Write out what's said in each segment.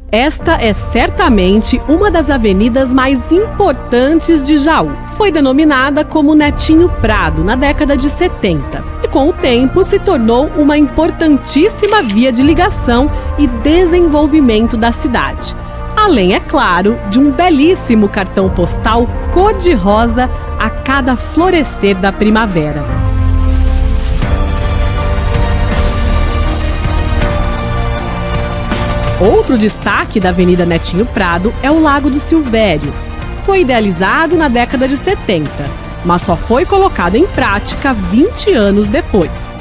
Esta é certamente uma das avenidas mais importantes de Jaú. Foi denominada como Netinho Prado na década de 70 e, com o tempo, se tornou uma importantíssima via de ligação e desenvolvimento da cidade. Além, é claro, de um belíssimo cartão postal cor-de-rosa a cada florescer da primavera. Outro destaque da Avenida Netinho Prado é o Lago do Silvério. Foi idealizado na década de 70, mas só foi colocado em prática 20 anos depois.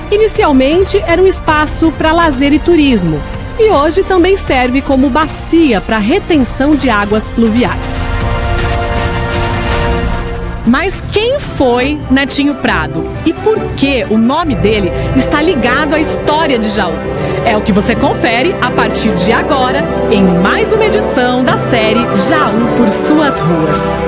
Inicialmente era um espaço para lazer e turismo, e hoje também serve como bacia para retenção de águas pluviais. Mas quem foi Netinho Prado? E por que o nome dele está ligado à história de Jaú? É o que você confere a partir de agora em mais uma edição da série Jaú por Suas Ruas.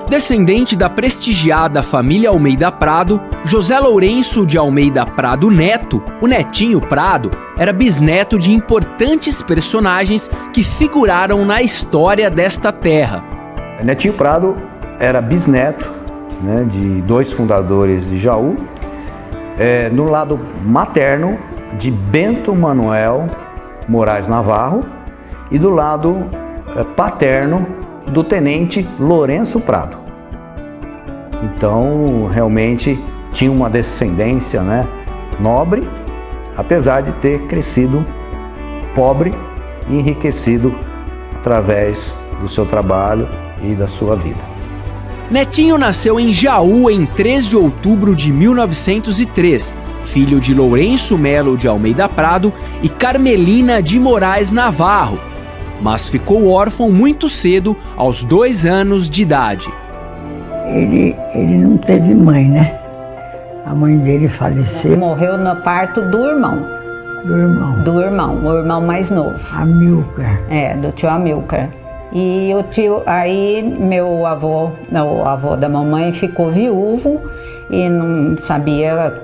Descendente da prestigiada família Almeida Prado, José Lourenço de Almeida Prado Neto, o Netinho Prado, era bisneto de importantes personagens que figuraram na história desta terra. Netinho Prado era bisneto, de dois fundadores de Jaú, no lado materno de Bento Manuel Moraes Navarro e do lado paterno do tenente Lourenço Prado. Então, realmente tinha uma descendência, nobre, apesar de ter crescido pobre e enriquecido através do seu trabalho e da sua vida. Netinho nasceu em Jaú em 3 de outubro de 1903, filho de Lourenço Melo de Almeida Prado e Carmelina de Moraes Navarro, mas ficou órfão muito cedo, aos 2 anos de idade. Ele não teve mãe, A mãe dele faleceu. Morreu no parto do irmão. Do irmão? O irmão mais novo. Amilcar. Do tio Amilcar. E o tio, aí o avô da mamãe ficou viúvo e não sabia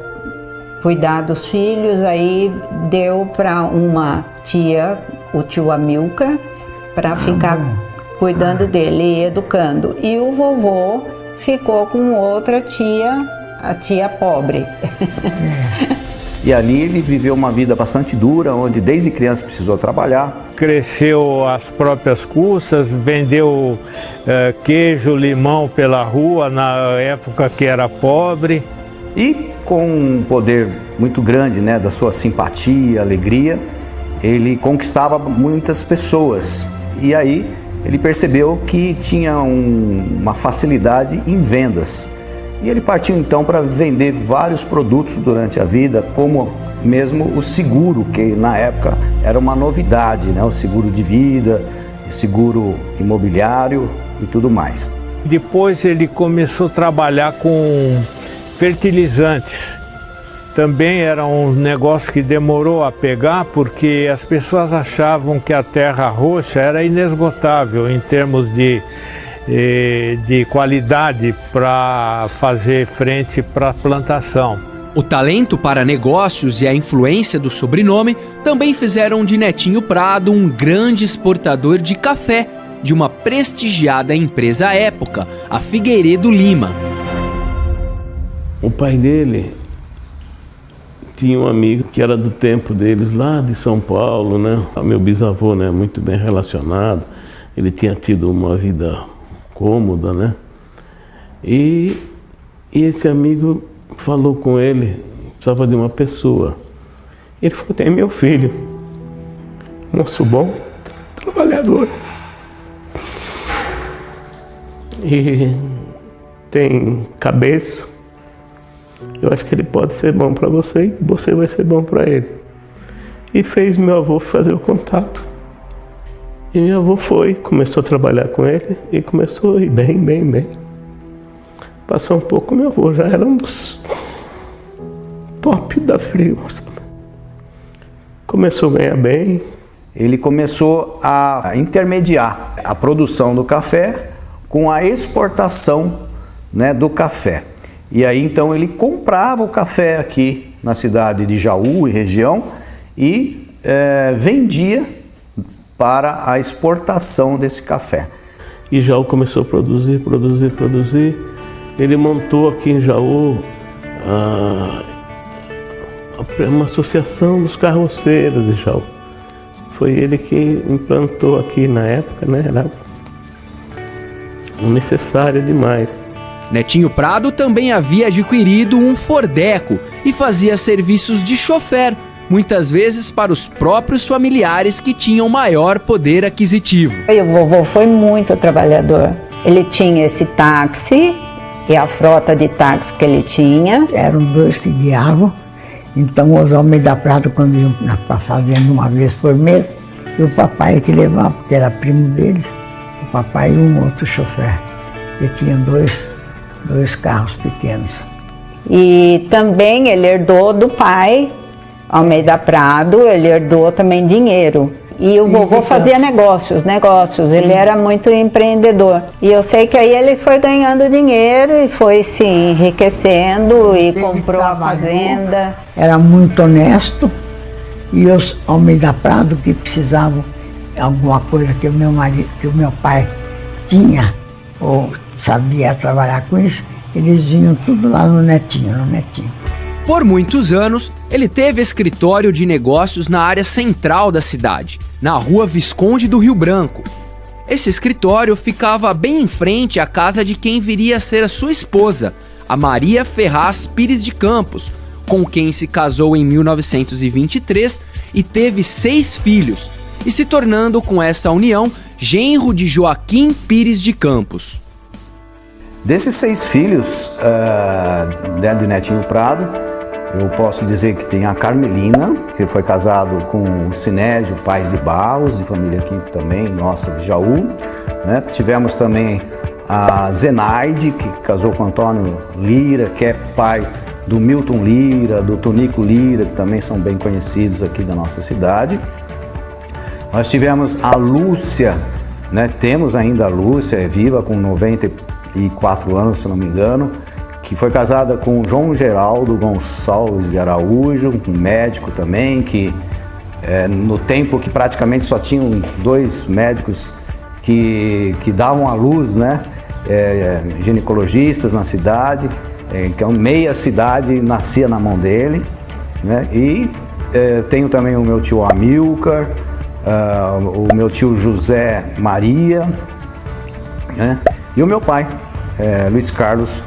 cuidar dos filhos, aí deu para uma tia, o tio Amilcar, para ficar cuidando dele e educando. E o vovô ficou com outra tia, a tia pobre. E ali ele viveu uma vida bastante dura, onde desde criança precisou trabalhar. Cresceu às próprias custas, vendeu queijo, limão pela rua na época que era pobre. E com um poder muito grande, da sua simpatia, alegria, ele conquistava muitas pessoas. E aí ele percebeu que tinha uma facilidade em vendas. E ele partiu então para vender vários produtos durante a vida, como mesmo o seguro, que na época era uma novidade, o seguro de vida, o seguro imobiliário e tudo mais. Depois ele começou a trabalhar com fertilizantes. Também era um negócio que demorou a pegar, porque as pessoas achavam que a terra roxa era inesgotável em termos de qualidade para fazer frente para a plantação. O talento para negócios e a influência do sobrenome também fizeram de Netinho Prado um grande exportador de café de uma prestigiada empresa à época, a Figueiredo Lima. O pai dele tinha um amigo que era do tempo deles, lá de São Paulo, né? Meu bisavô, né, muito bem relacionado, ele tinha tido uma vida cômoda, né? E esse amigo falou com ele, precisava de uma pessoa. Ele falou, tem meu filho, moço bom, trabalhador. E tem cabeça. Eu acho que ele pode ser bom para você e você vai ser bom para ele. E fez meu avô fazer o contato. E meu avô começou a trabalhar com ele e começou a ir bem. Passou um pouco, meu avô já era um dos top da firma. Começou a ganhar bem. Ele começou a intermediar a produção do café com a exportação, né, do café. E aí então ele comprava o café aqui na cidade de Jaú e região e vendia para a exportação desse café. E Jaú começou a produzir. Ele montou aqui em Jaú uma associação dos carroceiros de Jaú. Foi ele que implantou aqui na época, né? Era necessário demais. Netinho Prado também havia adquirido um Fordeco e fazia serviços de chofer, muitas vezes para os próprios familiares que tinham maior poder aquisitivo. E o vovô foi muito trabalhador. Ele tinha esse táxi e a frota de táxi que ele tinha. Eram dois que guiavam, então os homens da Prata, quando iam para a fazenda uma vez por mês, e o papai que levava, porque era primo deles, o papai e um outro chofer, que tinham dois carros pequenos. E também ele herdou do pai, Almeida Prado, ele herdou também dinheiro. E o vovô fazia negócios, ele era muito empreendedor. E eu sei que aí ele foi ganhando dinheiro e foi se enriquecendo e comprou a fazenda. Era muito honesto e os Almeida Prado que precisavam de alguma coisa que o meu pai tinha ou sabia trabalhar com isso, eles vinham tudo lá no Netinho. Por muitos anos, ele teve escritório de negócios na área central da cidade, na Rua Visconde do Rio Branco. Esse escritório ficava bem em frente à casa de quem viria a ser a sua esposa, a Maria Ferraz Pires de Campos, com quem se casou em 1923 e teve 6 filhos, e se tornando com essa união genro de Joaquim Pires de Campos. Desses 6 filhos de Netinho Prado, eu posso dizer que tem a Carmelina, que foi casado com o Sinésio Paes de Barros, de família aqui também, nossa, de Jaú. Né? Tivemos também a Zenaide, que casou com Antônio Lira, que é pai do Milton Lira, do Tonico Lira, que também são bem conhecidos aqui da nossa cidade. Nós tivemos a Lúcia, né? Temos ainda a Lúcia, é viva, com 94 anos, se não me engano, que foi casada com João Geraldo Gonçalves de Araújo, um médico também, que no tempo que praticamente só tinham 2 médicos que davam à luz, né? Ginecologistas na cidade, então meia cidade nascia na mão dele, né? E tenho também o meu tio Amilcar, o meu tio José Maria, né? E o meu pai, Luiz Carlos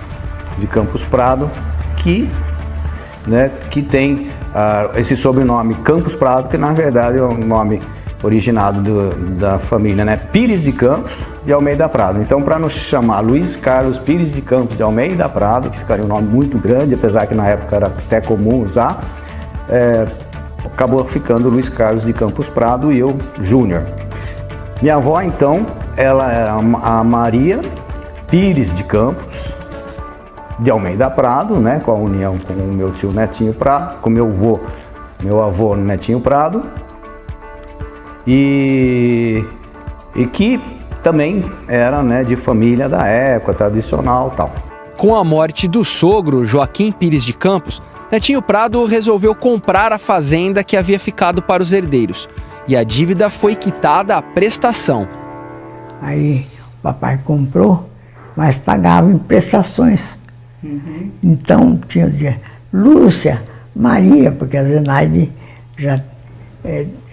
de Campos Prado, que tem esse sobrenome Campos Prado, que na verdade é o nome originado da família, né? Pires de Campos de Almeida Prado. Então, para nos chamar Luiz Carlos Pires de Campos de Almeida Prado, que ficaria um nome muito grande, apesar que na época era até comum usar, acabou ficando Luiz Carlos de Campos Prado e eu, Júnior. Minha avó, então, ela é a Maria Pires de Campos de Almeida Prado, né? Com a união com o meu tio Netinho Prado, com meu avô Netinho Prado, e que também era, né, de família da época, tradicional e tal. Com a morte do sogro, Joaquim Pires de Campos, Netinho Prado resolveu comprar a fazenda que havia ficado para os herdeiros, e a dívida foi quitada à prestação. Aí o papai comprou, mas pagava em prestações. Então tinha o dia Lúcia, Maria, porque a Zenaide já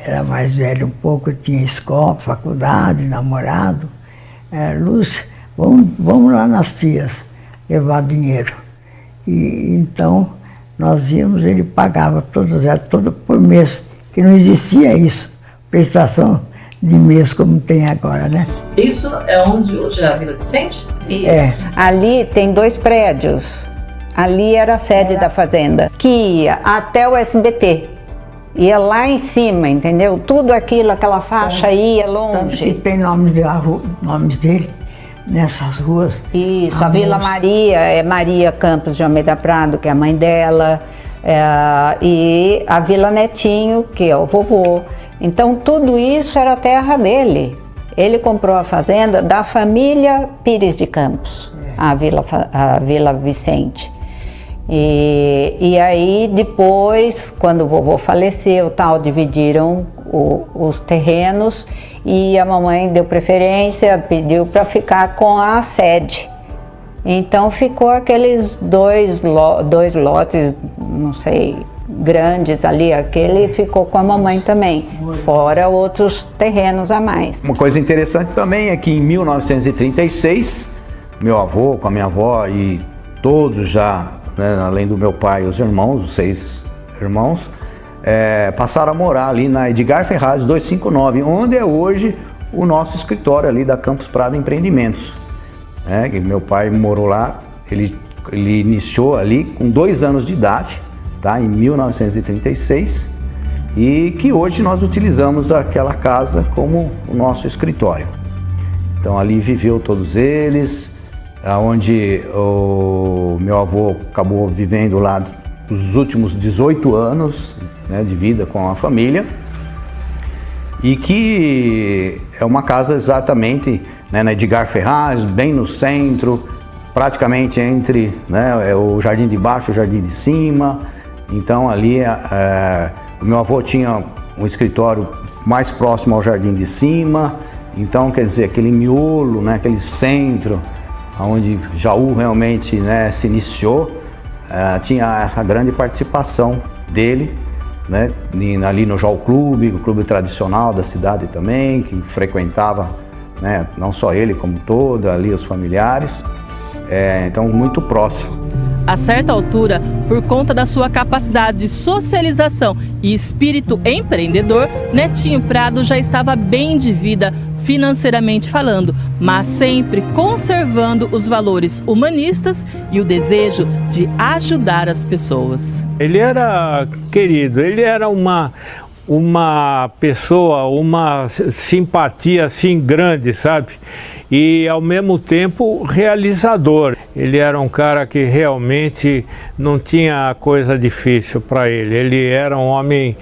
era mais velha um pouco, tinha escola, faculdade, namorado. Lúcia, vamos lá nas tias levar dinheiro. E então nós íamos, ele pagava todas elas, todo por mês, que não existia isso, prestação de mês como tem agora, né? Isso é onde hoje é a Vila Vicente? Isso. Ali tem 2 prédios. Ali era a sede da fazenda, que ia até o SBT. Ia lá em cima, entendeu? Tudo aquilo, aquela faixa ia longe. E tem nomes dele nessas ruas. Isso, a Vila Maria, é Maria Campos de Almeida Prado, que é a mãe dela, e a Vila Netinho, que é o vovô. Então tudo isso era terra dele. Ele comprou a fazenda da família Pires de Campos, a Vila Vicente. E aí depois, quando o vovô faleceu, dividiram os terrenos e a mamãe deu preferência, pediu para ficar com a sede. Então ficou aqueles dois lotes, não sei, grandes ali, aquele ficou com a mamãe também, fora outros terrenos a mais. Uma coisa interessante também é que em 1936, meu avô com a minha avó e todos já, né, além do meu pai e os irmãos, os 6 irmãos, passaram a morar ali na Edgar Ferraz 259, onde é hoje o nosso escritório ali da Campos Prado Empreendimentos. Que meu pai morou lá, ele iniciou ali com 2 anos de idade, em 1936, e que hoje nós utilizamos aquela casa como o nosso escritório. Então ali viveu todos eles, onde o meu avô acabou vivendo lá os últimos 18 anos, né, de vida com a família, e que é uma casa exatamente, né, na Edgar Ferraz, bem no centro, praticamente entre, né, o jardim de baixo e o jardim de cima. Então ali o meu avô tinha um escritório mais próximo ao jardim de cima, então quer dizer, aquele miolo, né, aquele centro, onde Jaú realmente, né, se iniciou, tinha essa grande participação dele, né, ali no Jaú Clube, o clube tradicional da cidade também, que frequentava, né, não só ele como todo, ali os familiares, então muito próximo. A certa altura, por conta da sua capacidade de socialização e espírito empreendedor, Netinho Prado já estava bem de vida financeiramente falando, mas sempre conservando os valores humanistas e o desejo de ajudar as pessoas. Ele era querido, ele era uma pessoa, uma simpatia assim grande, sabe? E ao mesmo tempo realizador. Ele era um cara que realmente não tinha coisa difícil para ele. Ele era um homem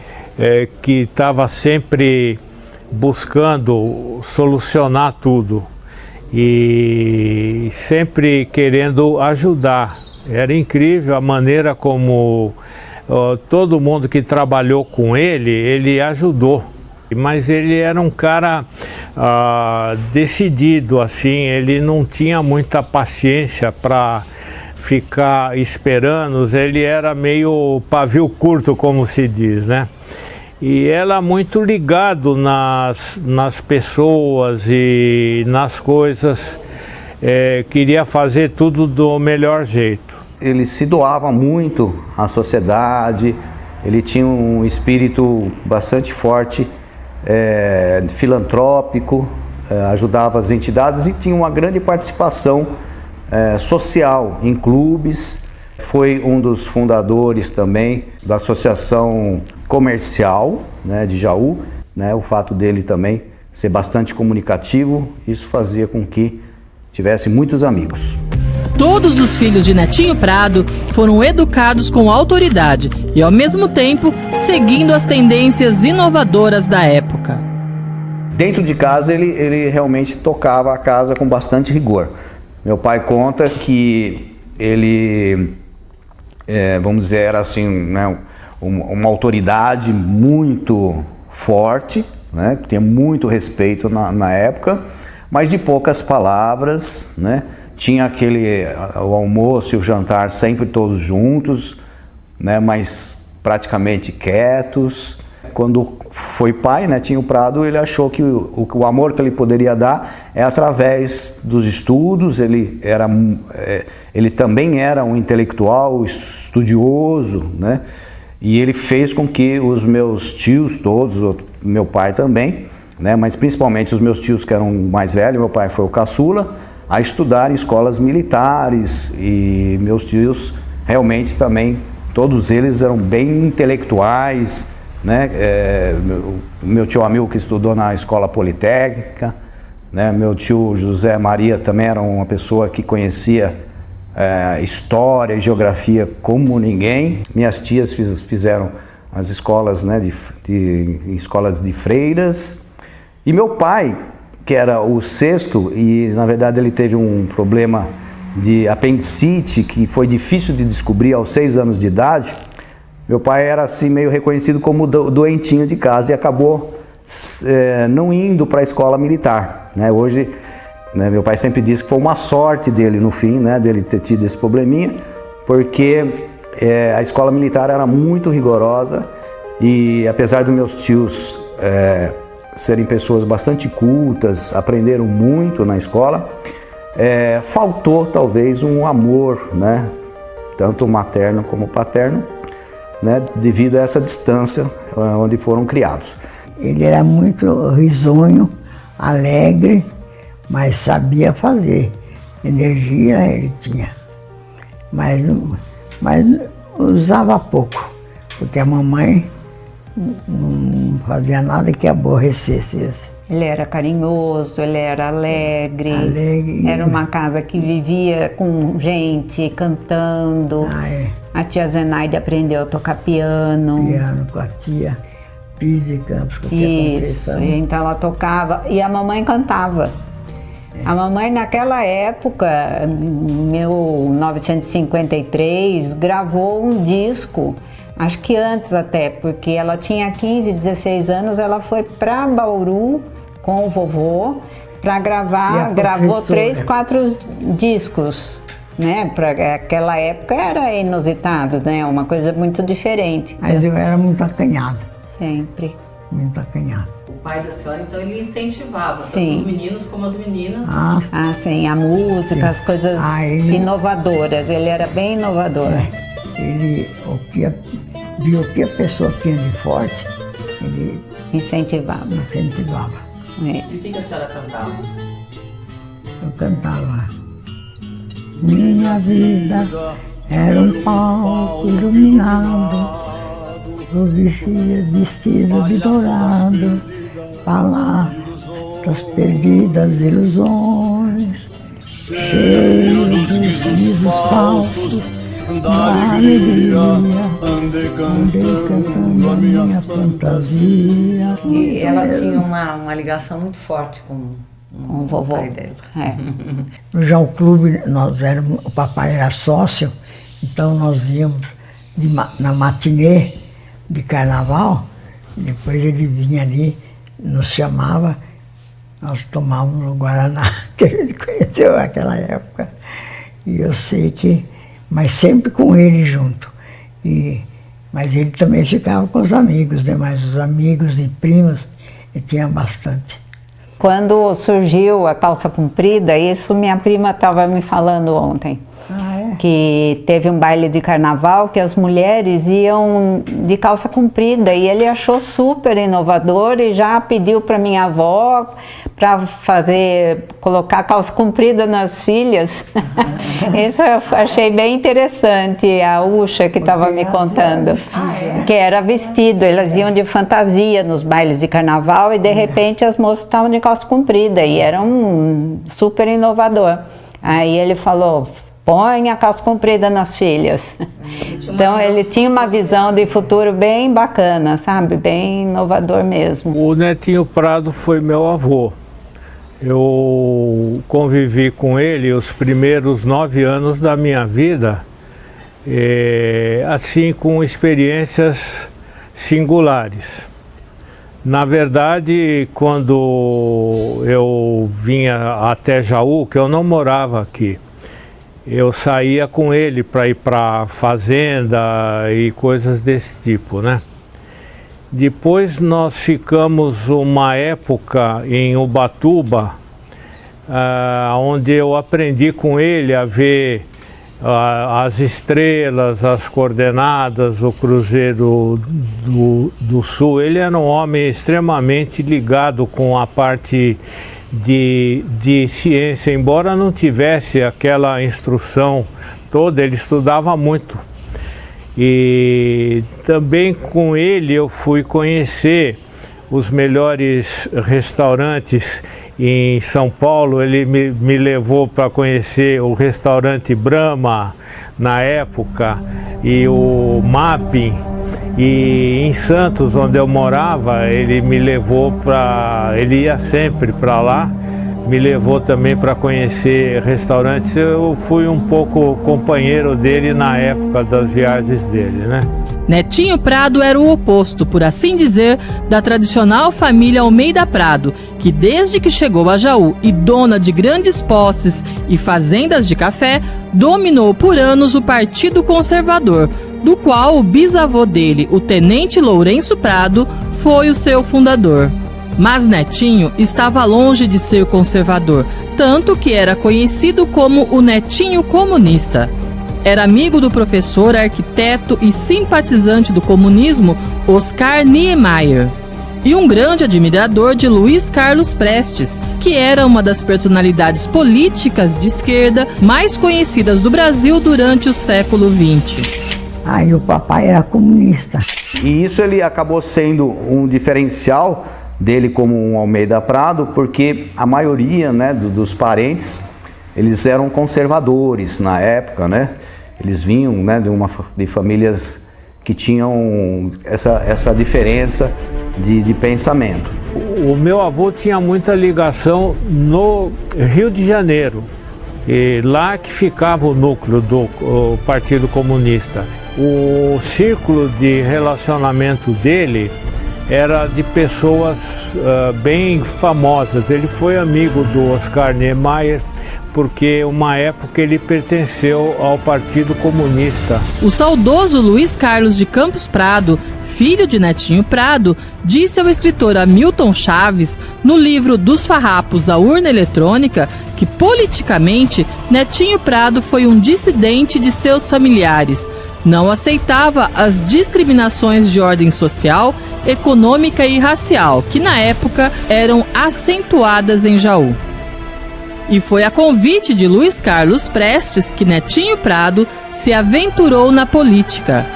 que estava sempre buscando solucionar tudo e sempre querendo ajudar. Era incrível a maneira como todo mundo que trabalhou com ele ajudou. Mas ele era um cara decidido, assim, ele não tinha muita paciência para ficar esperando, ele era meio pavio curto, como se diz, né? E era muito ligado nas pessoas e nas coisas, queria fazer tudo do melhor jeito. Ele se doava muito à sociedade, ele tinha um espírito bastante forte, filantrópico, ajudava as entidades e tinha uma grande participação social em clubes. Foi um dos fundadores também da Associação Comercial, né, de Jaú, né, o fato dele também ser bastante comunicativo, isso fazia com que tivesse muitos amigos. Todos os filhos de Netinho Prado foram educados com autoridade e, ao mesmo tempo, seguindo as tendências inovadoras da época. Dentro de casa, ele realmente tocava a casa com bastante rigor. Meu pai conta que ele, vamos dizer, era assim, né, uma autoridade muito forte, né, que tinha muito respeito na época, mas de poucas palavras, né? tinha o almoço e o jantar sempre todos juntos, né, mas praticamente quietos. Quando foi pai, Netinho Prado, ele achou que o amor que ele poderia dar é através dos estudos. Ele também era um intelectual, estudioso, né? E ele fez com que os meus tios todos, meu pai também, né? Mas principalmente os meus tios que eram mais velhos, meu pai foi o caçula, a estudar em escolas militares. E meus tios realmente também, todos eles eram bem intelectuais, né? Meu tio Amil, que estudou na escola politécnica, né? Meu tio José Maria também era uma pessoa que conhecia história e geografia como ninguém. Minhas tias fizeram as escolas, né, escolas de freiras. E meu pai, que era o sexto, e na verdade ele teve um problema de apendicite que foi difícil de descobrir aos 6 anos de idade. Meu pai era assim meio reconhecido como doentinho de casa e acabou não indo para a escola militar, né? Hoje, né, meu pai sempre disse que foi uma sorte dele no fim, né, dele ter tido esse probleminha, porque a escola militar era muito rigorosa e apesar dos meus tios serem pessoas bastante cultas, aprenderam muito na escola, faltou talvez um amor, né, tanto materno como paterno, né, devido a essa distância onde foram criados. Ele era muito risonho, alegre, mas sabia fazer. Energia ele tinha, mas usava pouco, porque a mamãe não fazia nada que aborrecesse esse. Ele era carinhoso, ele era alegre. Era uma casa que vivia com gente cantando. A tia Zenaide aprendeu a tocar piano. Piano com a tia Prise Campos, com a tia Conceição. Isso, então ela tocava e a mamãe cantava. A mamãe naquela época, em 1953, gravou um disco. Acho que antes até, porque ela tinha 15, 16 anos, ela foi para Bauru com o vovô para gravar, gravou 3, 4 discos, né? Para aquela época era inusitado, né? Uma coisa muito diferente. Mas eu era muito acanhada. Sempre. Muito acanhada. O pai da senhora, então, ele incentivava tanto Sim. os meninos como as meninas. Sim, a música, Sim. as coisas inovadoras. Ele era bem inovador. Ele, viu o que a pessoa tinha de forte, ele Incentivava. incentivava. E o que a senhora cantava? Eu cantava. Minha vida era um palco iluminado, eu vestida de dourado, palavras perdidas, ilusões, cheio dos risos falsos, da alegria, andei cantando a minha fantasia. E ela tinha uma ligação muito forte com o vovô. pai dela. No João Clube, o papai era sócio, então nós íamos na matinê de carnaval, depois ele vinha ali, nos chamava, nós tomávamos o Guaraná, que ele conheceu naquela época. E eu sei que, mas sempre com ele junto. Mas ele também ficava com os amigos, né? Mas os amigos e primos, ele tinha bastante. Quando surgiu a calça comprida, isso minha prima estava me falando ontem. Que teve um baile de carnaval que as mulheres iam de calça comprida e ele achou super inovador e já pediu para minha avó para colocar calça comprida nas filhas. Isso eu achei bem interessante, a Ucha que estava me contando, que era vestido, elas iam de fantasia nos bailes de carnaval e de repente as moças estavam de calça comprida e era um super inovador. Aí ele falou: põe a calça comprida nas filhas. Então ele tinha uma visão de futuro bem bacana, sabe? Bem inovador mesmo. O Netinho Prado foi meu avô. Eu convivi com ele os primeiros 9 anos da minha vida, assim, com experiências singulares. Na verdade, quando eu vinha até Jaú, que eu não morava aqui, eu saía com ele para ir para fazenda e coisas desse tipo, né? Depois nós ficamos uma época em Ubatuba, onde eu aprendi com ele a ver as estrelas, as coordenadas, o Cruzeiro do Sul. Ele era um homem extremamente ligado com a parte de ciência, embora não tivesse aquela instrução toda, ele estudava muito. E também com ele eu fui conhecer os melhores restaurantes em São Paulo. Ele me levou para conhecer o restaurante Brahma na época e o Mapping. E em Santos, onde eu morava, ele me levou ele ia sempre para lá, me levou também para conhecer restaurantes. Eu fui um pouco companheiro dele na época das viagens dele, né? Netinho Prado era o oposto, por assim dizer, da tradicional família Almeida Prado, que desde que chegou a Jaú e dona de grandes posses e fazendas de café, dominou por anos o Partido Conservador, do qual o bisavô dele, o tenente Lourenço Prado, foi o seu fundador. Mas Netinho estava longe de ser conservador, tanto que era conhecido como o Netinho Comunista. Era amigo do professor, arquiteto e simpatizante do comunismo Oscar Niemeyer, e um grande admirador de Luiz Carlos Prestes, que era uma das personalidades políticas de esquerda mais conhecidas do Brasil durante o século XX. Aí o papai era comunista. E isso ele acabou sendo um diferencial dele como um Almeida Prado, porque a maioria, né, dos parentes, eles eram conservadores na época, né? Eles vinham, né, de famílias que tinham essa diferença de pensamento. O meu avô tinha muita ligação no Rio de Janeiro, e lá que ficava o núcleo do Partido Comunista. O círculo de relacionamento dele era de pessoas bem famosas. Ele foi amigo do Oscar Niemeyer, porque uma época ele pertenceu ao Partido Comunista. O saudoso Luiz Carlos de Campos Prado, filho de Netinho Prado, disse ao escritor Hamilton Chaves, no livro Dos Farrapos à Urna Eletrônica, que politicamente Netinho Prado foi um dissidente de seus familiares. Não aceitava as discriminações de ordem social, econômica e racial, que na época eram acentuadas em Jaú. E foi a convite de Luiz Carlos Prestes que Netinho Prado se aventurou na política.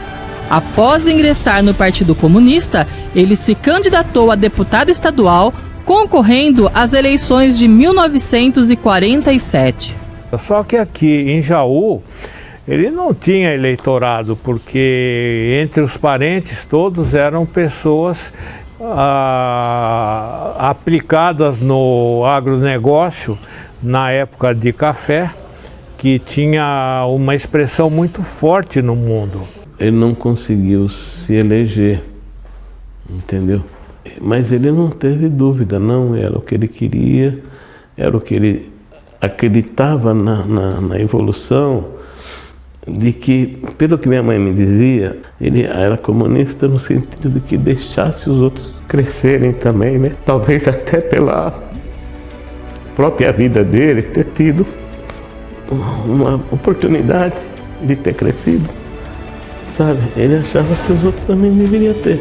Após ingressar no Partido Comunista, ele se candidatou a deputado estadual, concorrendo às eleições de 1947. Só que aqui em Jaú, ele não tinha eleitorado, porque entre os parentes todos eram pessoas aplicadas no agronegócio, na época de café, que tinha uma expressão muito forte no mundo. Ele não conseguiu se eleger, entendeu? Mas ele não teve dúvida, não, era o que ele queria, era o que ele acreditava na evolução, de que, pelo que minha mãe me dizia, ele era comunista no sentido de que deixasse os outros crescerem também, né? Talvez até pela própria vida dele ter tido uma oportunidade de ter crescido, sabe? Ele achava que os outros também deveriam ter.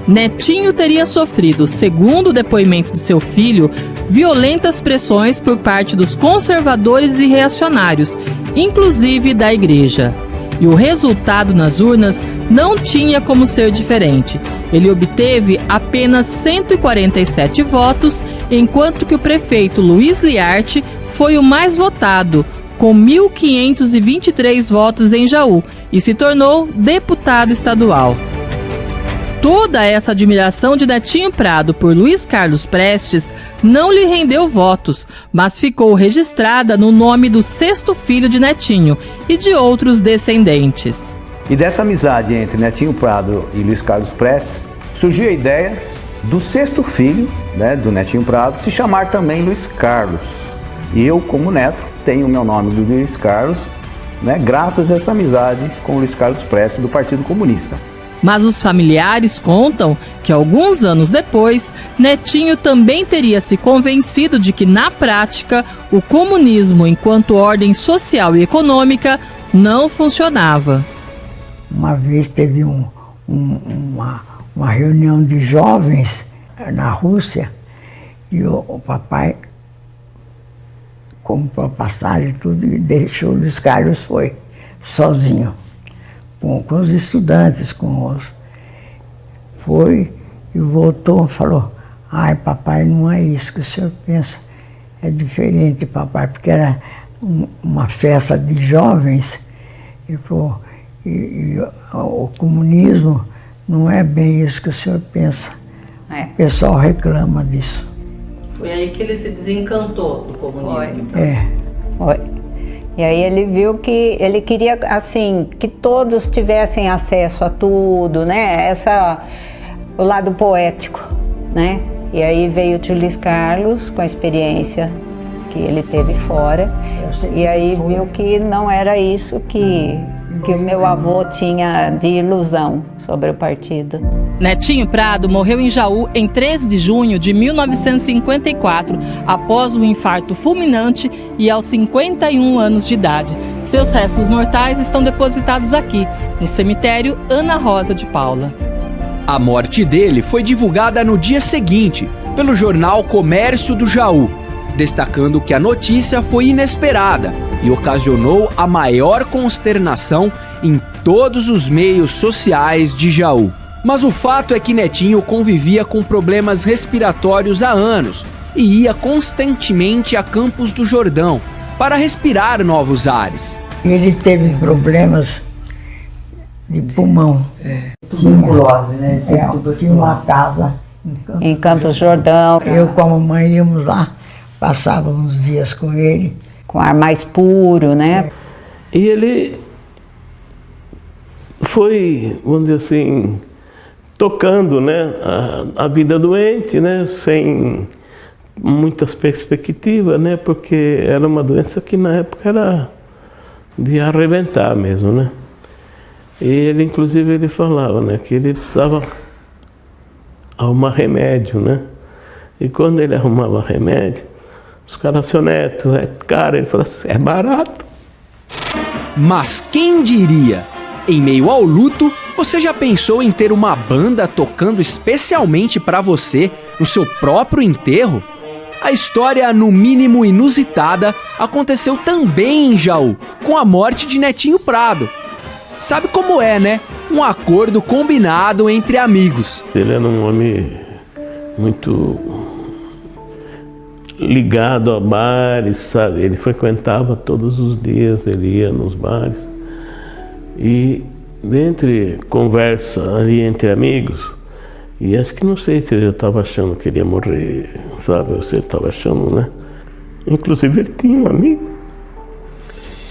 Netinho teria sofrido, segundo o depoimento de seu filho, violentas pressões por parte dos conservadores e reacionários, inclusive da igreja. E o resultado nas urnas não tinha como ser diferente. Ele obteve apenas 147 votos, enquanto que o prefeito Luiz Liarte foi o mais votado, com 1.523 votos em Jaú, e se tornou deputado estadual. Toda essa admiração de Netinho Prado por Luiz Carlos Prestes não lhe rendeu votos, mas ficou registrada no nome do sexto filho de Netinho e de outros descendentes. E dessa amizade entre Netinho Prado e Luiz Carlos Prestes, surgiu a ideia do sexto filho, né, do Netinho Prado, se chamar também Luiz Carlos. E eu, como neto, tem o meu nome do Luiz Carlos, né, graças a essa amizade com o Luiz Carlos Prestes do Partido Comunista. Mas os familiares contam que alguns anos depois, Netinho também teria se convencido de que, na prática, o comunismo enquanto ordem social e econômica não funcionava. Uma vez teve uma reunião de jovens na Rússia e o papai comprou passagem e tudo e deixou o Luiz Carlos, foi sozinho. Com os estudantes, foi e voltou e falou: ai, papai, não é isso que o senhor pensa, é diferente, papai, porque era uma festa de jovens, e falou, o comunismo não é bem isso que o senhor pensa, o pessoal reclama disso. Foi aí que ele se desencantou do comunismo. Foi. E aí ele viu que ele queria, assim, que todos tivessem acesso a tudo, né? O lado poético, né? E aí veio o tio Luiz Carlos com a experiência que ele teve fora. E aí viu que não era isso que o meu avô tinha de ilusão sobre o partido. Netinho Prado morreu em Jaú em 3 de junho de 1954, após um infarto fulminante e aos 51 anos de idade. Seus restos mortais estão depositados aqui, no cemitério Ana Rosa de Paula. A morte dele foi divulgada no dia seguinte, pelo jornal Comércio do Jaú, destacando que a notícia foi inesperada e ocasionou a maior consternação em todos os meios sociais de Jaú. Mas o fato é que Netinho convivia com problemas respiratórios há anos e ia constantemente a Campos do Jordão para respirar novos ares. Ele teve problemas de pulmão. Tuberculose, né? Tinha uma casa Em Campos do Jordão. Eu com a mamãe íamos lá, passávamos dias com ele. Com ar mais puro, né? E ele foi, vamos dizer assim, tocando, né, a vida doente, né, sem muitas perspectivas, né, porque era uma doença que na época era de arrebentar mesmo, né. E ele, inclusive, ele falava, né, que ele precisava arrumar remédio, né. E quando ele arrumava remédio, os caras, seu Neto, é caro, ele falava assim, é barato. Mas quem diria? Em meio ao luto, você já pensou em ter uma banda tocando especialmente para você no seu próprio enterro? A história, no mínimo inusitada, aconteceu também em Jaú, com a morte de Netinho Prado. Sabe como é, né? Um acordo combinado entre amigos. Ele era um homem muito ligado a bares, sabe? Ele frequentava todos os dias, ele ia nos bares. E entre conversa ali entre amigos, e acho que não sei se ele já estava achando que ele ia morrer, sabe? Ou se ele estava achando, né? Inclusive ele tinha um amigo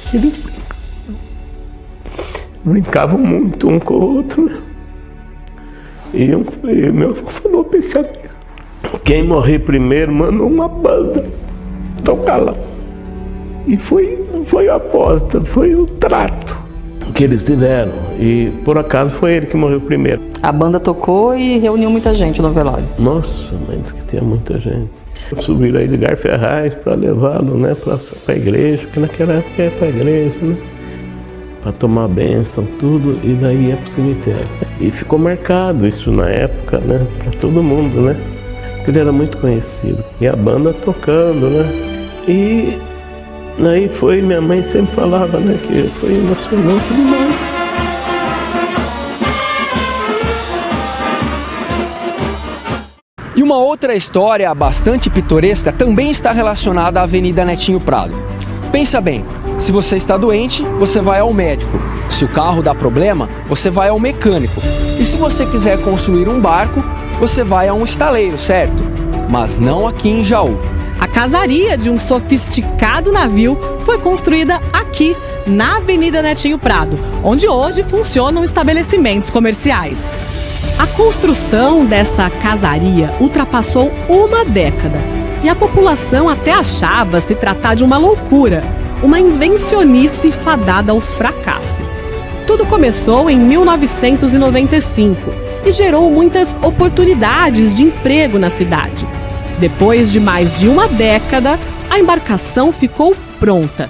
que ele brincava muito um com o outro, né? E meu avô falou para esse amigo, quem morrer primeiro mandou uma banda tocar lá. E foi a aposta, foi o trato que eles tiveram, e por acaso foi ele que morreu primeiro. A banda tocou e reuniu muita gente no velório. Nossa, mas disse que tinha muita gente. Subiram a Edgar Ferraz para levá-lo, né, para a igreja, que naquela época ia para a igreja, né, para tomar a bênção, tudo, e daí ia para o cemitério. E ficou marcado isso na época, né, para todo mundo, né, porque ele era muito conhecido. E a banda tocando, né, e aí foi, minha mãe sempre falava, né, que foi emocionante demais. E uma outra história bastante pitoresca também está relacionada à Avenida Netinho Prado. Pensa bem, se você está doente, você vai ao médico. Se o carro dá problema, você vai ao mecânico. E se você quiser construir um barco, você vai a um estaleiro, certo? Mas não aqui em Jaú. A casaria de um sofisticado navio foi construída aqui, na Avenida Netinho Prado, onde hoje funcionam estabelecimentos comerciais. A construção dessa casaria ultrapassou uma década e a população até achava se tratar de uma loucura. uma invencionice fadada ao fracasso. Tudo começou em 1995 e gerou muitas oportunidades de emprego na cidade. Depois de mais de uma década, a embarcação ficou pronta.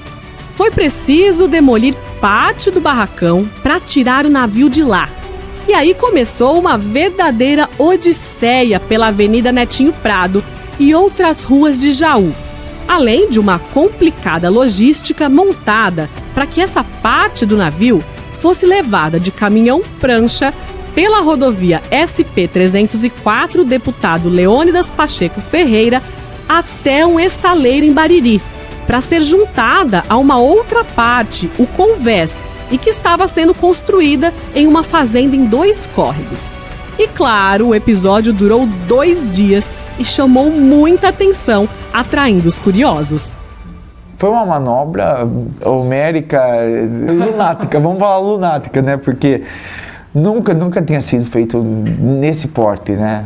Foi preciso demolir parte do barracão para tirar o navio de lá. E aí começou uma verdadeira odisseia pela Avenida Netinho Prado e outras ruas de Jaú, além de uma complicada logística montada para que essa parte do navio fosse levada de caminhão-prancha pela rodovia SP-304 deputado Leônidas Pacheco Ferreira até um estaleiro em Bariri, para ser juntada a uma outra parte, o Convés, e que estava sendo construída em uma fazenda em 2 córregos. E claro, o episódio durou 2 dias e chamou muita atenção, atraindo os curiosos. Foi uma manobra homérica, lunática, vamos falar lunática, né? Porque nunca tinha sido feito nesse porte, né?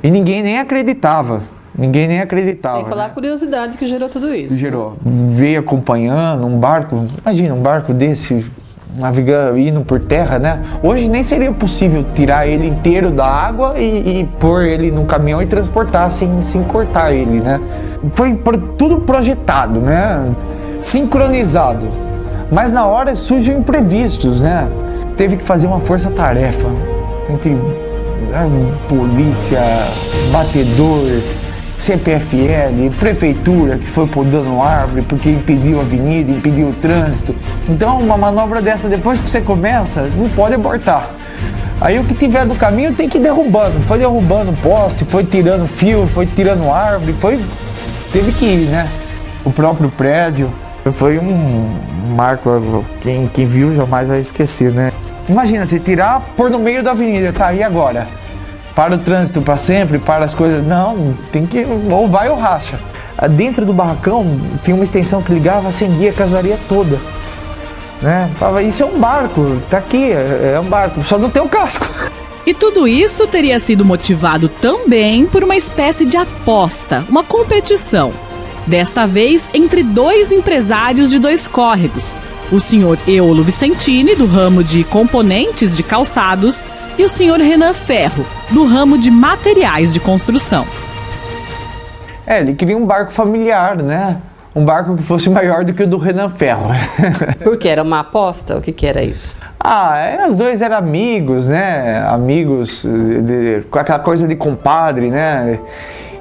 E ninguém nem acreditava. Sem falar a curiosidade que gerou tudo isso. Gerou. Veio acompanhando um barco, imagina um barco desse navegando, indo por terra, né? Hoje nem seria possível tirar ele inteiro da água e pôr ele no caminhão e transportar sem cortar ele, né? Foi tudo projetado, né? Sincronizado. Mas na hora surgem imprevistos, né? Teve que fazer uma força-tarefa entre polícia, batedor, CPFL, prefeitura que foi podando árvore porque impediu a avenida, impediu o trânsito. Então uma manobra dessa, depois que você começa, não pode abortar. Aí o que tiver do caminho tem que ir derrubando. Foi derrubando poste, foi tirando fio, foi tirando árvore, teve que ir, né? O próprio prédio. Foi um marco, quem viu jamais vai esquecer, né? Imagina, você tirar, pôr no meio da avenida, tá, e agora? Para o trânsito para sempre, para as coisas. Não, tem que. Ou vai ou racha. Dentro do barracão tinha uma extensão que ligava, acendia a casaria toda. Né? Falava, isso é um barco, tá aqui, é um barco, só não tem o casco. E tudo isso teria sido motivado também por uma espécie de aposta, uma competição. Desta vez entre 2 empresários de 2 córregos. O senhor Eolo Vicentini, do ramo de componentes de calçados, e o senhor Renan Ferro, do ramo de materiais de construção. Ele queria um barco familiar, né? Um barco que fosse maior do que o do Renan Ferro. Porque era uma aposta? O que era isso? Os 2 eram amigos, né? Amigos, com aquela coisa de compadre, né?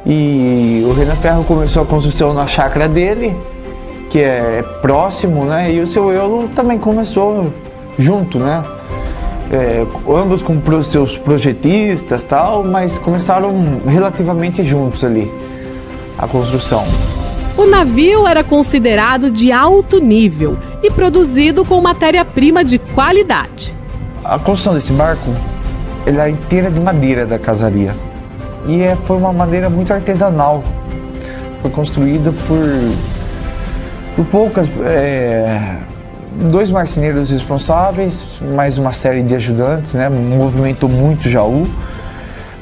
E o Renan Ferro começou a construção na chácara dele, que é próximo, né? E o seu Eolo também começou junto, né? Ambos com seus projetistas e tal, mas começaram relativamente juntos ali, a construção. O navio era considerado de alto nível e produzido com matéria-prima de qualidade. A construção desse barco, ela é inteira de madeira da casaria. E foi uma madeira muito artesanal. Foi construída por poucas... 2 marceneiros responsáveis, mais uma série de ajudantes, né? Movimentou muito Jaú,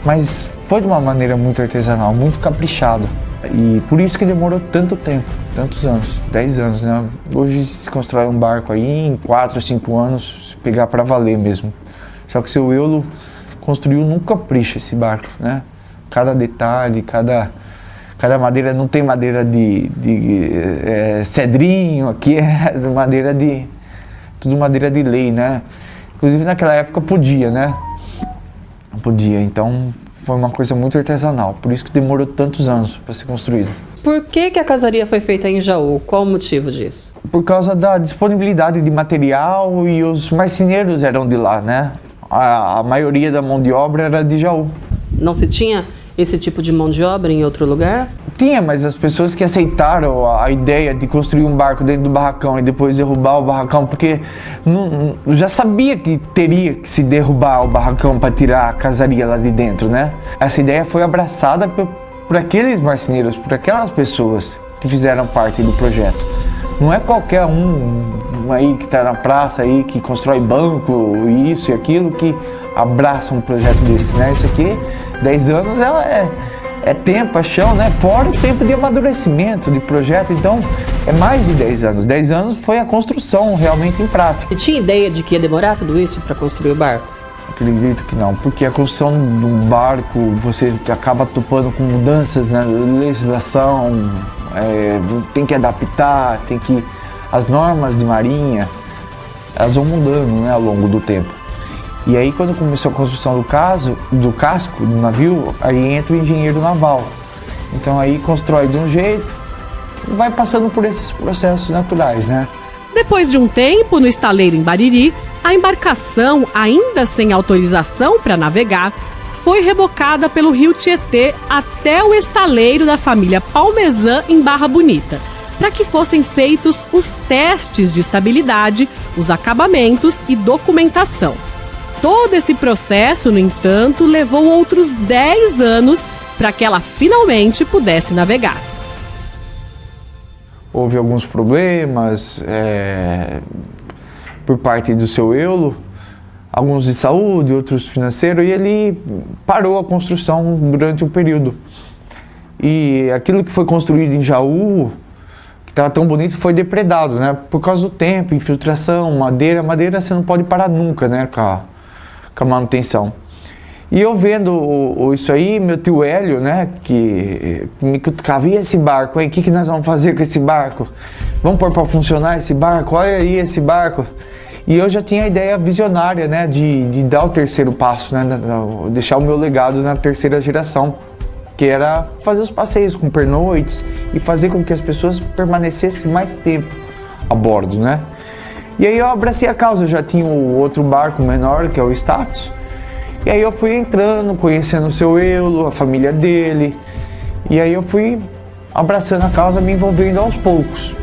mas foi de uma maneira muito artesanal, muito caprichada. E por isso que demorou tanto tempo, tantos anos, 10 anos, né? Hoje se constrói um barco aí em 4 ou 5 anos, se pegar para valer mesmo. Só que o seu Eolo construiu num capricho esse barco, né? Cada detalhe, cada madeira, não tem madeira de cedrinho, aqui é madeira tudo madeira de lei, né? Inclusive naquela época podia, né? Podia, então foi uma coisa muito artesanal, por isso que demorou tantos anos para ser construído. Por que a casaria foi feita em Jaú? Qual o motivo disso? Por causa da disponibilidade de material e os marceneiros eram de lá, né? A maioria da mão de obra era de Jaú. Não se tinha esse tipo de mão de obra em outro lugar? Tinha, mas as pessoas que aceitaram a ideia de construir um barco dentro do barracão e depois derrubar o barracão, porque já sabia que teria que se derrubar o barracão para tirar a casaria lá de dentro, né? Essa ideia foi abraçada por aqueles marceneiros, por aquelas pessoas que fizeram parte do projeto. Não é qualquer um aí que está na praça aí, que constrói banco, isso e aquilo, que abraça um projeto desse, né? Isso aqui, 10 anos, é é tempo, é chão, né? Fora o tempo de amadurecimento, de projeto, então é mais de 10 anos. 10 anos foi a construção realmente em prática. E tinha ideia de que ia demorar tudo isso para construir o barco? Acredito que não, porque a construção de um barco, você acaba topando com mudanças na legislação, tem que adaptar, as normas de marinha, elas vão mudando, né, ao longo do tempo. E aí quando começou a construção do casco do navio, aí entra o engenheiro naval. Então aí constrói de um jeito e vai passando por esses processos naturais, né? Depois de um tempo no estaleiro em Bariri, a embarcação, ainda sem autorização para navegar, foi rebocada pelo rio Tietê até o estaleiro da família Palmesan em Barra Bonita, para que fossem feitos os testes de estabilidade, os acabamentos e documentação. Todo esse processo, no entanto, levou outros 10 anos para que ela finalmente pudesse navegar. Houve alguns problemas por parte do seu Eulo, alguns de saúde, outros financeiros, e ele parou a construção durante um período. E aquilo que foi construído em Jaú, que estava tão bonito, foi depredado, né? Por causa do tempo, infiltração, madeira você não pode parar nunca, né? Com a manutenção. E eu vendo isso aí, meu tio Hélio, né, que me cutucava, e esse barco, o que nós vamos fazer com esse barco? Vamos pôr para funcionar esse barco? Olha aí esse barco. E eu já tinha a ideia visionária, né, de dar o terceiro passo, né, deixar o meu legado na terceira geração, que era fazer os passeios com pernoites e fazer com que as pessoas permanecessem mais tempo a bordo, né. E aí eu abracei a causa, eu já tinha o outro barco menor, que é o Status. E aí eu fui entrando, conhecendo o seu Eulo, a família dele. E aí eu fui abraçando a causa, me envolvendo aos poucos.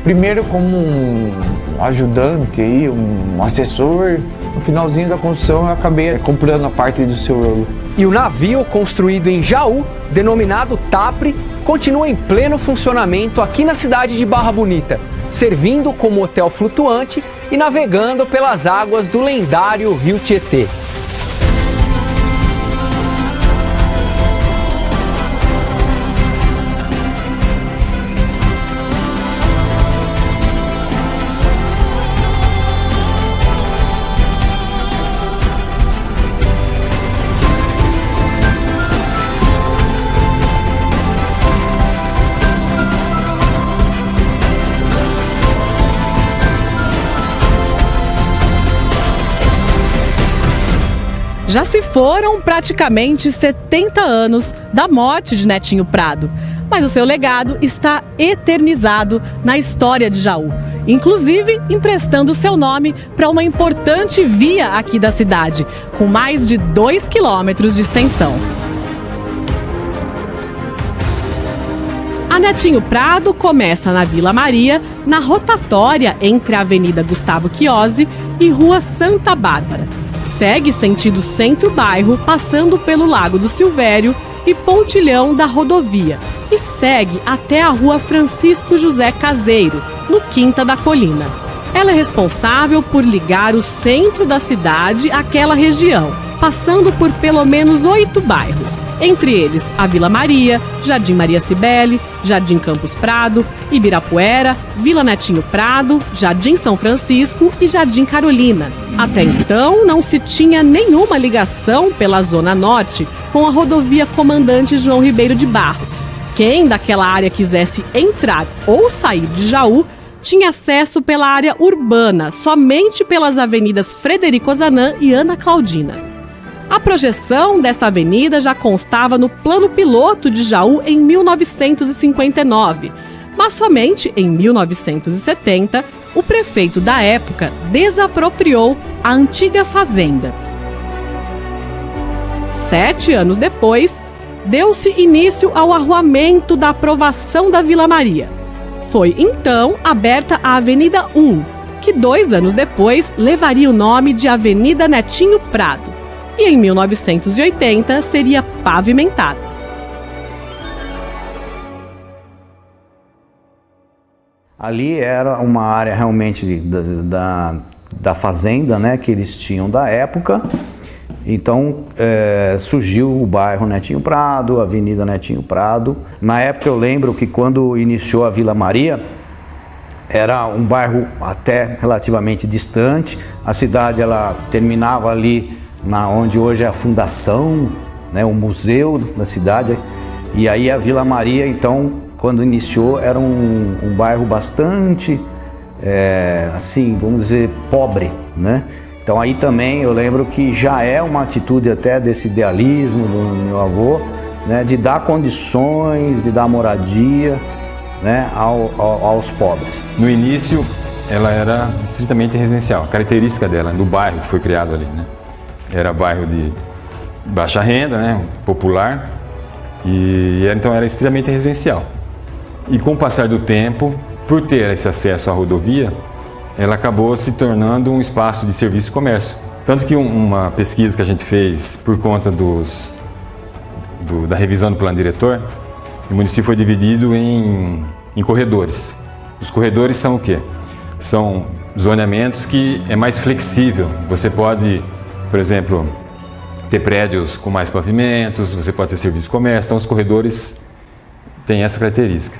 Primeiro como um ajudante, aí, um assessor. No finalzinho da construção eu acabei comprando a parte do seu Eulo. E o navio, construído em Jaú, denominado Tapre, continua em pleno funcionamento aqui na cidade de Barra Bonita, servindo como hotel flutuante e navegando pelas águas do lendário rio Tietê. Já se foram praticamente 70 anos da morte de Netinho Prado, mas o seu legado está eternizado na história de Jaú, inclusive emprestando seu nome para uma importante via aqui da cidade, com mais de 2 quilômetros de extensão. A Netinho Prado começa na Vila Maria, na rotatória entre a Avenida Gustavo Chiozzi e Rua Santa Bárbara. Segue sentido centro-bairro, passando pelo Lago do Silvério e pontilhão da rodovia, e segue até a Rua Francisco José Caseiro, no Quinta da Colina. Ela é responsável por ligar o centro da cidade àquela região, passando por pelo menos 8 bairros, entre eles a Vila Maria, Jardim Maria Cibele, Jardim Campos Prado, Ibirapuera, Vila Netinho Prado, Jardim São Francisco e Jardim Carolina. Até então, não se tinha nenhuma ligação pela Zona Norte com a rodovia Comandante João Ribeiro de Barros. Quem daquela área quisesse entrar ou sair de Jaú tinha acesso pela área urbana, somente pelas avenidas Frederico Ozanam e Ana Claudina. A projeção dessa avenida já constava no plano piloto de Jaú em 1959, mas somente em 1970 o prefeito da época desapropriou a antiga fazenda. 7 anos depois, deu-se início ao arruamento da aprovação da Vila Maria. Foi então aberta a Avenida 1, que 2 anos depois levaria o nome de Avenida Netinho Prado, e em 1980 seria pavimentada. Ali era uma área realmente da fazenda, né, que eles tinham da época, Então surgiu o bairro Netinho Prado, a Avenida Netinho Prado. Na época eu lembro que quando iniciou a Vila Maria, era um bairro até relativamente distante. A cidade ela terminava ali onde hoje é a fundação, né, o museu da cidade. E aí a Vila Maria, então, quando iniciou, era um bairro bastante, assim, vamos dizer, pobre, né? Então aí também eu lembro que já é uma atitude até desse idealismo do meu avô, né, de dar condições, de dar moradia, né, aos pobres. No início, ela era estritamente residencial. A característica dela, do bairro que foi criado ali, né, era bairro de baixa renda, né, popular, e então era extremamente residencial. E com o passar do tempo, por ter esse acesso à rodovia, ela acabou se tornando um espaço de serviço e comércio. Tanto que uma pesquisa que a gente fez por conta da revisão do plano diretor, o município foi dividido em corredores. Os corredores são o quê? São zoneamentos que é mais flexível. Você pode, por exemplo, ter prédios com mais pavimentos, você pode ter serviço de comércio. Então os corredores têm essa característica.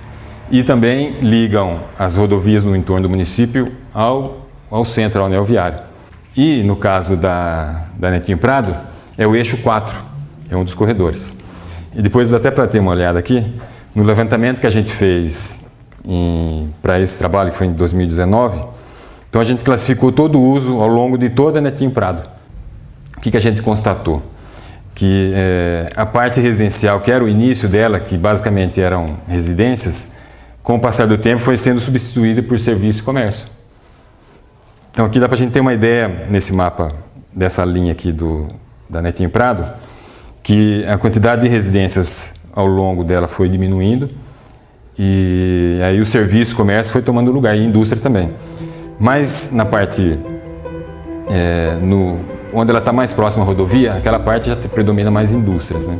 E também ligam as rodovias no entorno do município ao centro, ao anel viário. E no caso da Netinho Prado, é o eixo 4, é um dos corredores. E depois, até para ter uma olhada aqui, no levantamento que a gente fez para esse trabalho, que foi em 2019, então a gente classificou todo o uso ao longo de toda a Netinho Prado. O que a gente constatou? Que a parte residencial, que era o início dela, que basicamente eram residências, com o passar do tempo foi sendo substituída por serviço e comércio. Então aqui dá para a gente ter uma ideia, nesse mapa, dessa linha aqui da Netinho Prado, que a quantidade de residências ao longo dela foi diminuindo e aí o serviço, o comércio foi tomando lugar, e a indústria também. Mas na parte, onde ela está mais próxima à rodovia, aquela parte já predomina mais indústrias, né?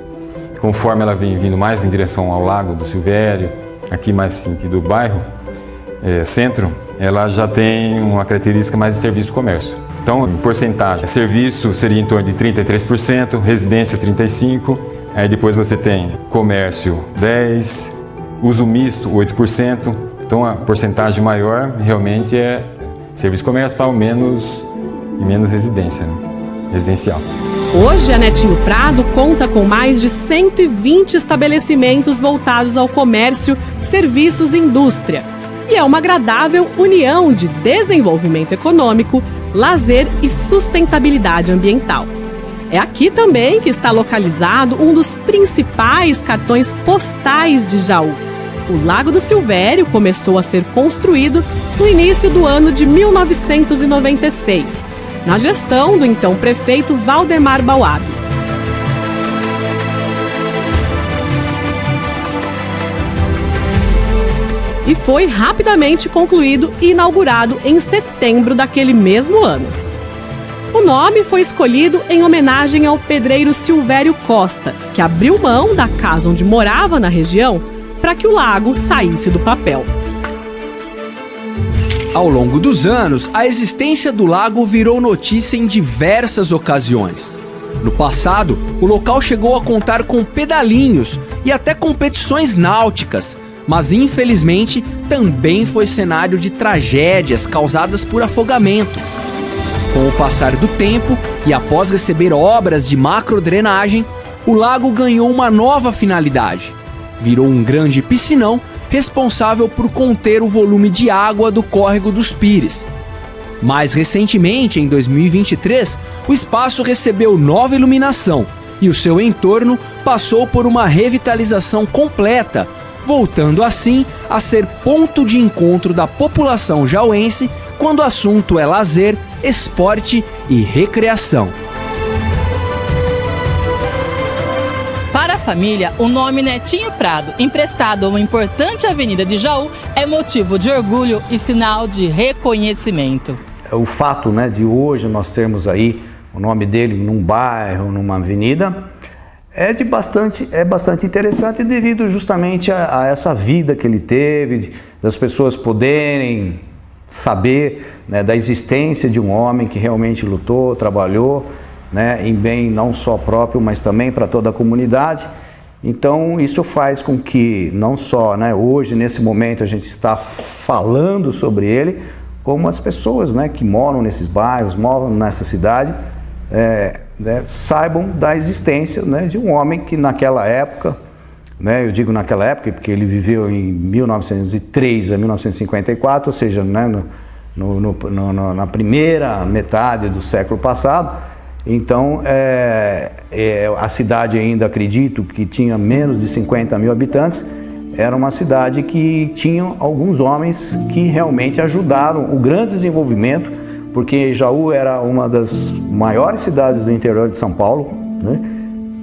Conforme ela vem vindo mais em direção ao Lago do Silvério, aqui mais sentido do bairro, centro, ela já tem uma característica mais de serviço e comércio. Então, em porcentagem, serviço seria em torno de 33%, residência 35%, aí depois você tem comércio 10%, uso misto 8%, então a porcentagem maior realmente é serviço e comércio, tal, menos residência, né? Residencial. Hoje, a Netinho Prado conta com mais de 120 estabelecimentos voltados ao comércio, serviços e indústria. E é uma agradável união de desenvolvimento econômico, lazer e sustentabilidade ambiental. É aqui também que está localizado um dos principais cartões postais de Jaú. O Lago do Silvério começou a ser construído no início do ano de 1996. Na gestão do então prefeito Valdemar Bauab. E foi rapidamente concluído e inaugurado em setembro daquele mesmo ano. O nome foi escolhido em homenagem ao pedreiro Silvério Costa, que abriu mão da casa onde morava na região para que o lago saísse do papel. Ao longo dos anos, a existência do lago virou notícia em diversas ocasiões. No passado, o local chegou a contar com pedalinhos e até competições náuticas, mas infelizmente também foi cenário de tragédias causadas por afogamento. Com o passar do tempo e após receber obras de macrodrenagem, o lago ganhou uma nova finalidade. Virou um grande piscinão responsável por conter o volume de água do córrego dos Pires. Mais recentemente, em 2023, o espaço recebeu nova iluminação e o seu entorno passou por uma revitalização completa, voltando assim a ser ponto de encontro da população jauense quando o assunto é lazer, esporte e recreação. Para a família, o nome Netinho Prado, emprestado a uma importante avenida de Jaú, é motivo de orgulho e sinal de reconhecimento. O fato, né, de hoje nós termos aí o nome dele num bairro, numa avenida, é bastante interessante devido justamente a essa vida que ele teve, das pessoas poderem saber, né, da existência de um homem que realmente lutou, trabalhou né, em bem não só próprio, mas também para toda a comunidade. Então isso faz com que não só, né, hoje, nesse momento, a gente está falando sobre ele, como as pessoas, né, que moram nesses bairros, moram nessa cidade, saibam da existência, né, de um homem que naquela época, né, eu digo naquela época porque ele viveu em 1903 a 1954, ou seja, né, na primeira metade do século passado. Então, a cidade ainda, acredito, que tinha menos de 50 mil habitantes, era uma cidade que tinha alguns homens que realmente ajudaram o grande desenvolvimento, porque Jaú era uma das maiores cidades do interior de São Paulo, né?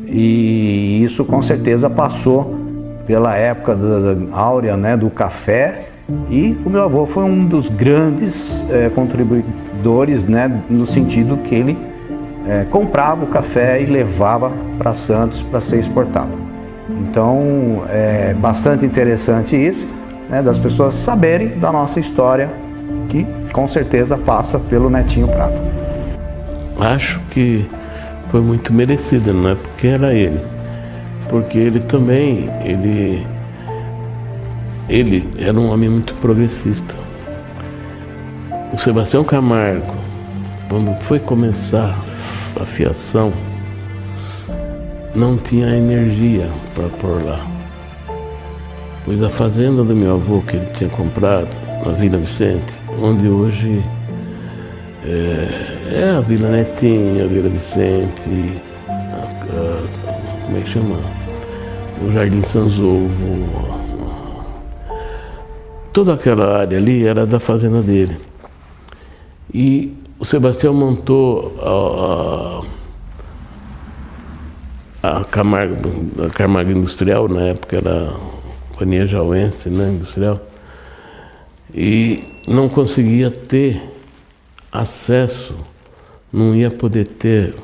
E isso com certeza passou pela época da áurea, né, do café, e o meu avô foi um dos grandes contribuidores, né, no sentido que ele comprava o café e levava para Santos para ser exportado. Então é bastante interessante isso, né, das pessoas saberem da nossa história, que com certeza passa pelo Netinho Prado. Acho que foi muito merecido, não é porque era ele, porque ele também, ele era um homem muito progressista. O Sebastião Camargo, quando foi começar a fiação, não tinha energia para pôr lá, pois a fazenda do meu avô, que ele tinha comprado na Vila Vicente, onde hoje é a Vila Netinho, a Vila Vicente, como é que chama? O Jardim Sanzovo, toda aquela área ali era da fazenda dele. E o Sebastião montou a Camargo Industrial, na época era a Companhia Jauense, né, Industrial, e não conseguia ter acesso, não ia poder ter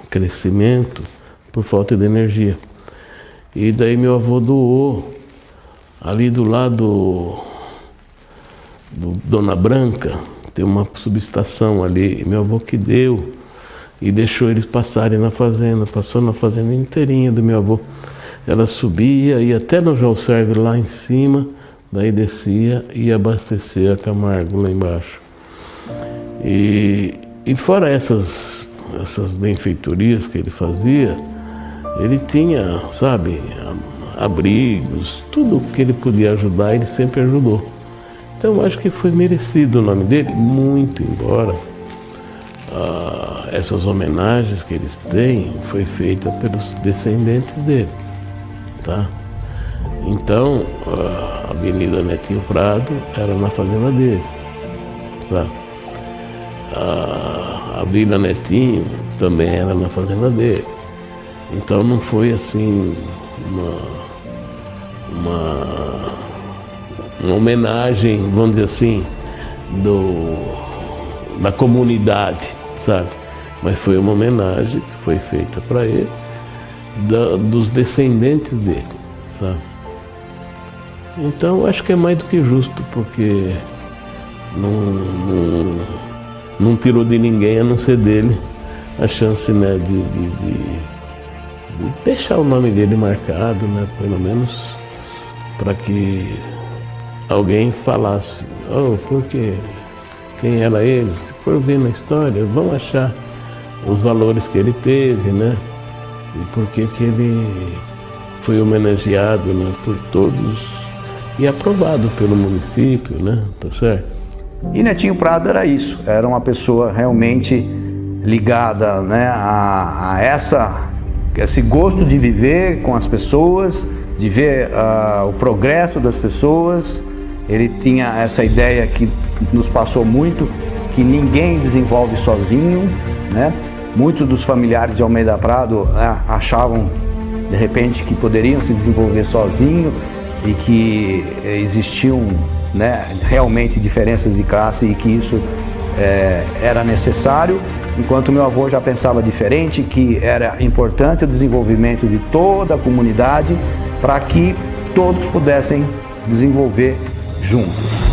crescimento por falta de energia. E daí meu avô doou, ali do lado do Dona Branca, tem uma subestação ali, meu avô que deu e deixou eles passarem na fazenda, passou na fazenda inteirinha do meu avô. Ela subia, ia até no João Sérgio lá em cima, daí descia e ia abastecer a Camargo lá embaixo. E fora essas benfeitorias que ele fazia, ele tinha, sabe, abrigos, tudo que ele podia ajudar, ele sempre ajudou. Então eu acho que foi merecido o nome dele, muito embora essas homenagens que eles têm foi feita pelos descendentes dele, tá? Então a Avenida Netinho Prado era na fazenda dele, tá? A Vila Netinho também era na fazenda dele. Então não foi assim uma homenagem, vamos dizer assim, da comunidade, sabe? Mas foi uma homenagem que foi feita para ele, dos descendentes dele, sabe? Então acho que é mais do que justo, porque não tirou de ninguém, a não ser dele, a chance, né, de deixar o nome dele marcado, né, pelo menos para que alguém falasse, porque quem era ele? Se for ver na história, vão achar os valores que ele teve, né, e por que ele foi homenageado, né, por todos e aprovado pelo município, né, tá certo? E Netinho Prado era isso, era uma pessoa realmente ligada, né, a esse gosto de viver com as pessoas, de ver o progresso das pessoas. Ele tinha essa ideia que nos passou muito, que ninguém desenvolve sozinho, né? Muitos dos familiares de Almeida Prado achavam, de repente, que poderiam se desenvolver sozinho e que existiam, né, realmente diferenças de classe e que isso era necessário, enquanto meu avô já pensava diferente, que era importante o desenvolvimento de toda a comunidade para que todos pudessem desenvolver juntos.